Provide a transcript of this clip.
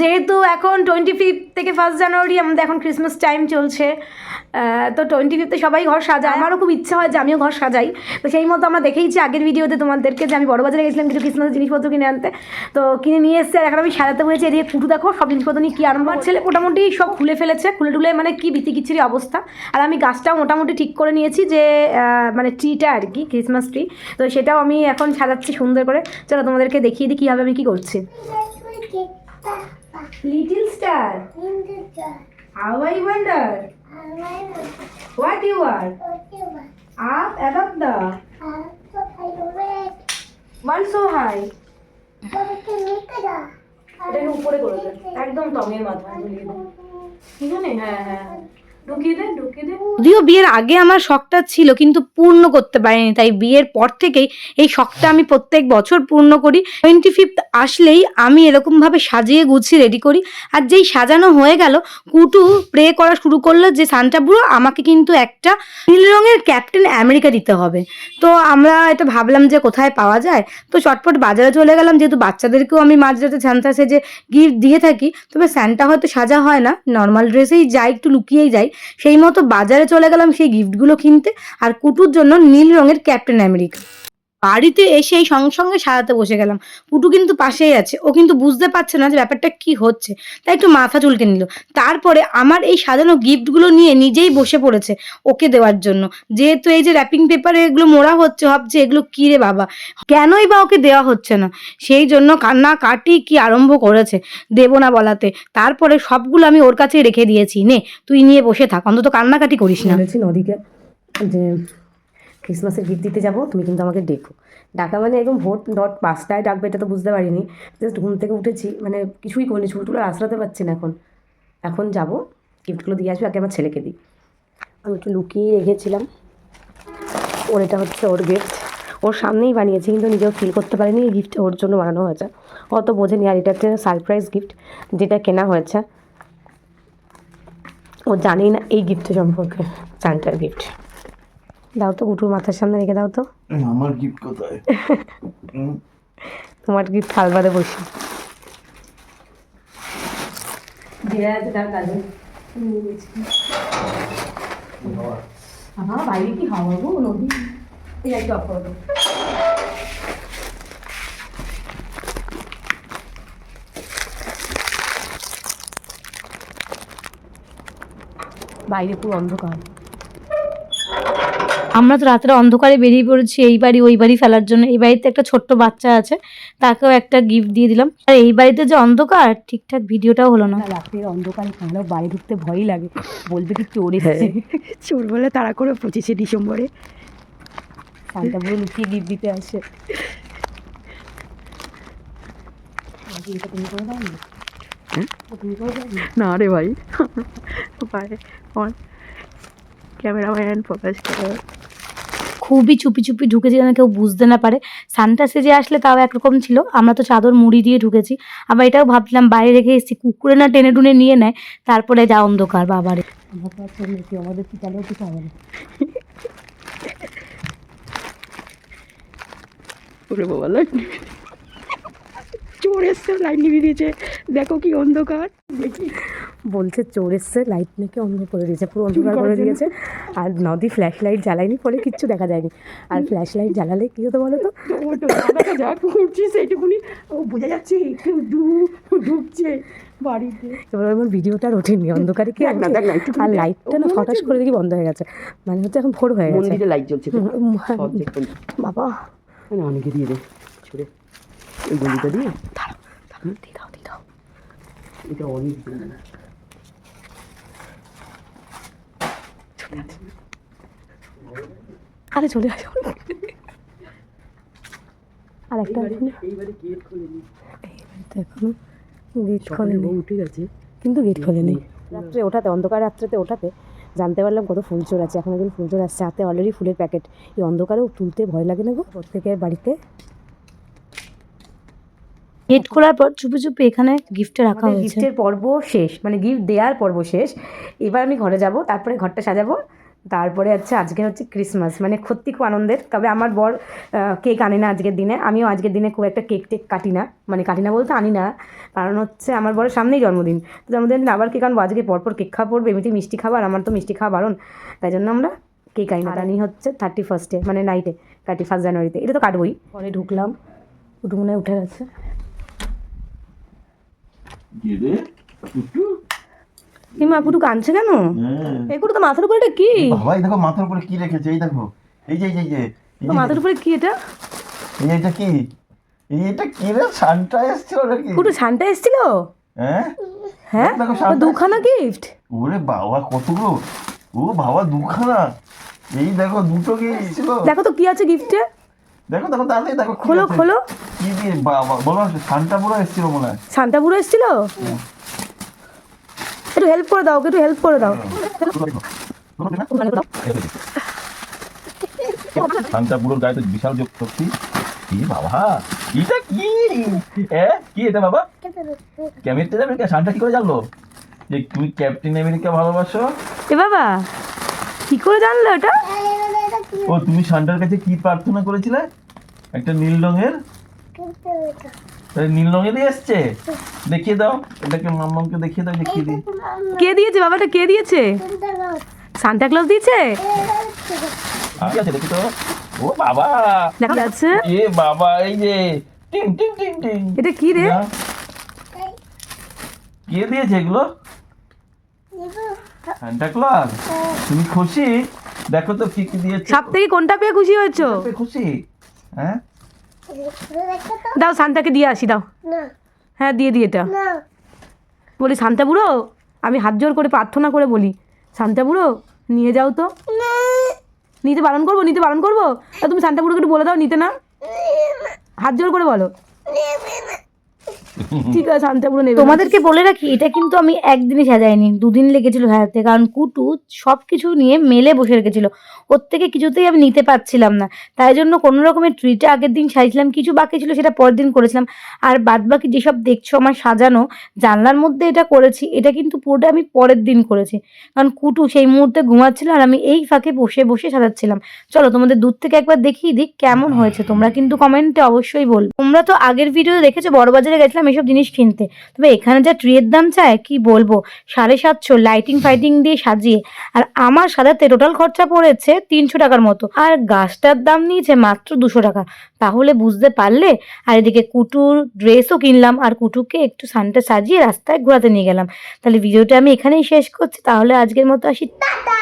যেহেতু এখন 25 থেকে 1 জানুয়ারি আমাদের এখন ক্রিসমাস টাইম চলছে, তো 25-এ সবাই ঘর সাজায়। আমারও খুব ইচ্ছা হয় যে আমিও ঘর সাজাই। তো সেই মতো আমরা দেখেইছি আগের ভিডিওতে তোমাদেরকে যে আমি বড়বাজারে গেছিলাম কিছু ক্রিসমাসের জিনিসপত্র কিনে আনতে। তো কিনে নিয়ে এসেছি, আর এখন আমি সাজাতে বলেছি। এদিকে কুটু দেখো সব জিনিসপত্র নিয়ে কী আরম্ভ। আমার ছেলে মোটামুটি সব খুলে ফেলেছে, খুলে টুলে মানে কি বিচিকিচিরি অবস্থা। আর আমি গাছটাও মোটামুটি ঠিক করে নিয়েছি, যে মানে ট্রিটা আর কি, ক্রিসমাস ট্রি। তো সেটাও আমি এখন সাজাচ্ছি সুন্দর করে। চলো তোমাদেরকে দেখিয়ে দিই কীভাবে আমি কী করছি। Little star, how I wonder what you are, up above the one so high. এটাকে উপরে করে দে, একদম টমের মাথায় ঢুকিয়ে দে, ঠিক আছে? হ্যাঁ হ্যাঁ, ঢুকিয়ে দে ঢুকিয়ে দে। যদিও বিয়ের আগে আমার শখটা ছিল, কিন্তু পূর্ণ করতে পারিনি, তাই বিয়ের পর থেকেই এই শখটা আমি প্রত্যেক বছর পূর্ণ করি। 25th আসলেই আমি এরকমভাবে সাজিয়ে গুছিয়ে রেডি করি। আর যেই সাজানো হয়ে গেল, কুটু প্রে করা শুরু করলো যে সান্টা বুড়ো আমাকে কিন্তু একটা নীল রঙের ক্যাপ্টেন আমেরিকা দিতে হবে। তো আমরা এটা ভাবলাম যে কোথায় পাওয়া যায়, তো চটপট বাজারে চলে গেলাম। যেহেতু বাচ্চাদেরকেও আমি মাঝরাতে সান্টা সেজে গিফট দিয়ে থাকি, তবে সান্টা হয়তো সাজা হয় না, নর্মাল ড্রেসেই যাই, একটু লুকিয়েই যাই। সেই মতো বাজারে চলে গেলাম সেই গিফটগুলো কিনতে, আর কুটুর জন্য নীল রঙের ক্যাপ্টেন আমেরিকা। বাড়িতে এসে এই সঙ্গে সঙ্গে সাজাতে বসে গেলাম। কুটু কিন্তু পাশেই আছে, ও কিন্তু বুঝতে পারছে না যে ব্যাপারটা কি হচ্ছে, তাই একটু মাথা চুলকে নিল। তারপরে আমার এই সাজানো গিফটগুলো নিয়ে নিজেই বসে পড়েছে ওকে দেওয়ার জন্য। যেহেতু এই যে র্যাপিং পেপারে এগুলো মোড়া হচ্ছে, ভাবছে এগুলো কী রে বাবা, কেনই বা ওকে দেওয়া হচ্ছে না। সেই জন্য কান্না কাটি কি আরম্ভ করেছে দেবো না বলাতে। তারপরে সবগুলো আমি ওর কাছেই রেখে দিয়েছি, নে তুই নিয়ে বসে থাক, অন্তত কান্নাকাটি করিস না। বলেছি নদীকে যে ক্রিসমাসের গিফট দিতে যাবো, তুমি কিন্তু আমাকে ডেকো। ডাকা মানে একদম ভোর 5টায় ডাকবে, এটা তো বুঝতে পারিনি। জাস্ট ঘুম থেকে উঠেছি, মানে কিছুই করিনি, চুলটুলো আঁচড়াতে পারছি না। এখন যাবো, গিফটগুলো দিয়ে আসবো। আগে আমার ছেলেকে দিই, আমি একটু লুকিয়ে রেখেছিলাম। ওর এটা হচ্ছে ওর গিফট, ওর সামনেই বানিয়েছি, কিন্তু নিজেও ফিল করতে পারিনি এই গিফটটা ওর জন্য বানানো হয়েছে। অত বোঝেনি। আর এটা একটা সারপ্রাইজ গিফট, যেটা কেনা হয়েছে। ও জানেই না এই গিফটের সম্পর্কে, সান্টার গিফট। দাও তো, কুটুর মাথার সামনে রেখে দাও তো। আমার গিফট কোথায়? তোমার গিফট খালবারে বসি। বাইরে কি হাওয়া গো, নদী। একটু অফ করে দাও। বাইরে পুরো অন্ধকার। আমরা তো রাত্রে অন্ধকারে বেরিয়ে পড়েছি এই বাড়ি ওই বাড়ি ফেলার জন্য। এই বাড়িতে একটা ছোট্ট বাচ্চা আছে, তাকেও একটা গিফট দিয়ে দিলাম। আর এই বাড়িতে যে অন্ধকার, ঠিকঠাক ভিডিওটাও হলো না। রাত্রের অন্ধকারে কারো বাড়ি ঢুকতে ভয়ই লাগে, বলবে কি চোর এসেছে। চোর বলে তারা করে 25শে ডিসেম্বরে সান্টা বুড়ো লুকিয়ে গিফট দিতে আসে। না রে ভাই, ক্যামেরাম্যান ফোকাস করে। খুবই চুপি চুপি ঢুকেছি যেন কেউ বুঝতে না পারে। সান্টা সেজে আসলে তাও একরকম ছিল, আমরা তো চাদর মুড়ি দিয়ে ঢুকেছি। আবার এটাও ভাবছিলাম বাইরে রেখে এসেছি, কুকুরে না টেনে টুনে নিয়ে নেয়। তারপরে যা অন্ধকার বাবারে, আমাদের চিটালেও কিছু হবে না। ওরে বাবা, লাইট চোর এসছে, লাইট নিভিয়ে দিয়েছে, দেখো কি অন্ধকার। দেখি বলছে চোর এসছে, লাইট নাকি অন্ধ করে দিয়েছে, পুরো অন্ধকার করে দিয়েছে। আর নদী ফ্ল্যাশ লাইট জ্বালায়নি, ফলে কিচ্ছু দেখা যায়নি। আর ফ্ল্যাশ লাইট জ্বালালে কী হতো বলো তো, দেখা যাক উঠছি সেইটুকুনি বোঝা যাচ্ছে কেউ ঢুকছে বাড়িতে। এবার আমার ভিডিওটা আর ওঠেনি, অন্ধকারে কি আর লাইটটা না ফটাস করে দেখি বন্ধ হয়ে গেছে, মানে হচ্ছে এখন ভোর হয়ে গেছে। মন্দিরে লাইট জ্বলছে বাবা, অনেকে দিয়ে দে ছুড়ে ওই গলিটা দিয়ে দিয়ে দাও দিয়ে দাও। এটা অনেক আরে চলে আসো। আর একটা এইবারে গেট খোলেনি, এখনো গেট খোলেনি, উঠে গেছে কিন্তু গেট খোলেনি। রাত্রে ওঠাতে, অন্ধকার রাত্রেতে ওঠাতে জানতে পারলাম কত ফুল চোর আছে। এখন একজন ফুল চোর আসছে, হাতে অলরেডি ফুলের প্যাকেট। এই অন্ধকারেও তুলতে ভয় লাগে না গো। প্রত্যেকের বাড়িতে গেট খোলার পর চুপি চুপি এখানে গিফটে রাখা হয়েছে। গিফটের পর্ব শেষ, মানে গিফট দেওয়ার পর্ব শেষ। এবার আমি ঘরে যাব, তারপরে ঘরটা সাজাবো, তারপরে হচ্ছে আজকে হচ্ছে ক্রিসমাস, মানে সত্যি খুব আনন্দের। তবে আমার বর কেক আনে না আজকের দিনে, আমিও আজকের দিনে খুব একটা কেক টেক কাটি না, মানে কাটি না বলতে আনি না, কারণ হচ্ছে আমার বরের সামনেই জন্মদিন। জন্মদিন আবার কেক আনবো, আজকে পরপর কেক খাওয়া পড়বে, এমনিতেই মিষ্টি খাবার, আমার তো মিষ্টি খাওয়া বারণ, তাই জন্য আমরা কেক আনি না। আনি হচ্ছে 31 মানে নাইটে, 31 জানুয়ারিতে, এটা তো কাটবই। পরে ঢুকলাম, উঠুনে উঠে গেছে। মা কুটু কাঁদছে কেন? এই কুটু তো মাথার উপরে এটা কি? ভাই দেখো মাথার উপরে কি রেখেছে, এই দেখো, এই যে তো মাথার উপরে কি এটা? এইটা কি, এইটা কি রে, সান্টা এসেছিল নাকি? কুটু সান্টা এসেছিল? হ্যাঁ হ্যাঁ, দেখো সান্টা দুখানা গিফট। ওরে বাবা কতগুলো, ও বাবা দুখানা, এই দেখো দুটো কি ছিল, দেখো তো কি আছে গিফটে, দেখো দেখো তাহলে দেখো কি খোলো আছে। খোলো। কি দিয়ে বাবা বলো, সান্টা পুরো এসেছিল মনে হয়। সান্টা বুড়ো এসেছিল? একটু হেল্প করে দাও, একটু হেল্প করে দাও। সান্টা পুরোর গায়ে তো বিশাল যোগ শক্তি। কি বাবা, এটা কি, কি এটা বাবা? Captain America. সান্টা কি করে জানলো যে তুমি ক্যাপ্টেন আমেরিকা ভালোবাসো? এ বাবা, কি করে জানলো এটা? ও তুমি সান্টার কাছে কি প্রার্থনা করেছিলে? একটা নীল রঙের, নীল রঙেরই এসছে। দেখিয়ে দাও এটাকে, মাম্মামকে দেখিয়ে দাও, দেখিয়ে দিই। কে দিয়েছে বাবাটা, কে দিয়েছে? সান্টা ক্লজ দিয়েছে? ঠিক আছে দেখি তো। ও বাবা, দেখা যাচ্ছে। এ বাবা, এই যে টিং টিং টিং টিং। এটা কি রে? কে দিয়েছে এগুলো? Santa Claus. তুমি খুশি? দেখো তো কি কি দিয়েছে। সব থেকে কোনটা পেয়ে খুশি হয়েছো? খুশি? হ্যাঁ দাও সান্টাকে দিয়ে আসি, দাও। হ্যাঁ দিয়ে দিই এটা। বলি শান্তা বুড়ো, আমি হাত জোর করে প্রার্থনা করে বলি, শান্তা বুড়ো নিয়ে যাও তো। নিতে বারণ করবো, নিতে বারণ করবো? তা তুমি শান্তা বুড়োকে একটু বলে দাও নিতে না, হাত জোর করে বলো। ঠিক আছে, শান্তা বুড়ো নেবে। তোমাদেরকে বলে রাখি, এটা কিন্তু আমি একদিনে সাজাইনি, দুদিন লেগেছিল সাজাতে, কারণ কুটু সব কিছু নিয়ে মেলে বসে রেখেছিল, ওর থেকে কিছুতেই আমি নিতে পারছিলাম না, তাই জন্য কোনো রকমের ট্রিটা আগের দিন সাজিয়েছিলাম, কিছু বাকি ছিল সেটা পরের দিন করেছিলাম। আর বাদ বাকি যেসব দেখছো আমার সাজানো, জানলার মধ্যে এটা করেছি, এটা কিন্তু পুরোটা আমি পরের দিন করেছি, কারণ কুটু সেই মুহূর্তে ঘুমাচ্ছিল আর আমি এই ফাঁকে বসে বসে সাজাচ্ছিলাম। চলো তোমাদের দূর থেকে একবার দেখিয়ে দিই কেমন হয়েছে, তোমরা কিন্তু কমেন্টে অবশ্যই বলবে। তোমরা তো আগের ভিডিও দেখেছো, বড়বাজারে গেছিলাম এসব জিনিস কিনতে, তবে এখানে যা ট্রিয়ের দাম চায় কি বলবো, 750 লাইটিং ফাইটিং দিয়ে সাজিয়ে, আর আমার সাজাতে টোটাল খরচা পড়েছে 300 টাকার মতো, আর গাছটার দাম নিয়েছে মাত্র 200 টাকা, তাহলে বুঝতে পারলে। আর এদিকে কুটুর ড্রেসও কিনলাম, আর কুটুকে একটু সানটা সাজিয়ে রাস্তায় ঘোরাতে নিয়ে গেলাম। তাহলে ভিডিওটা আমি এখানেই শেষ করছি, তাহলে আজকের মতো আসি, টাটা।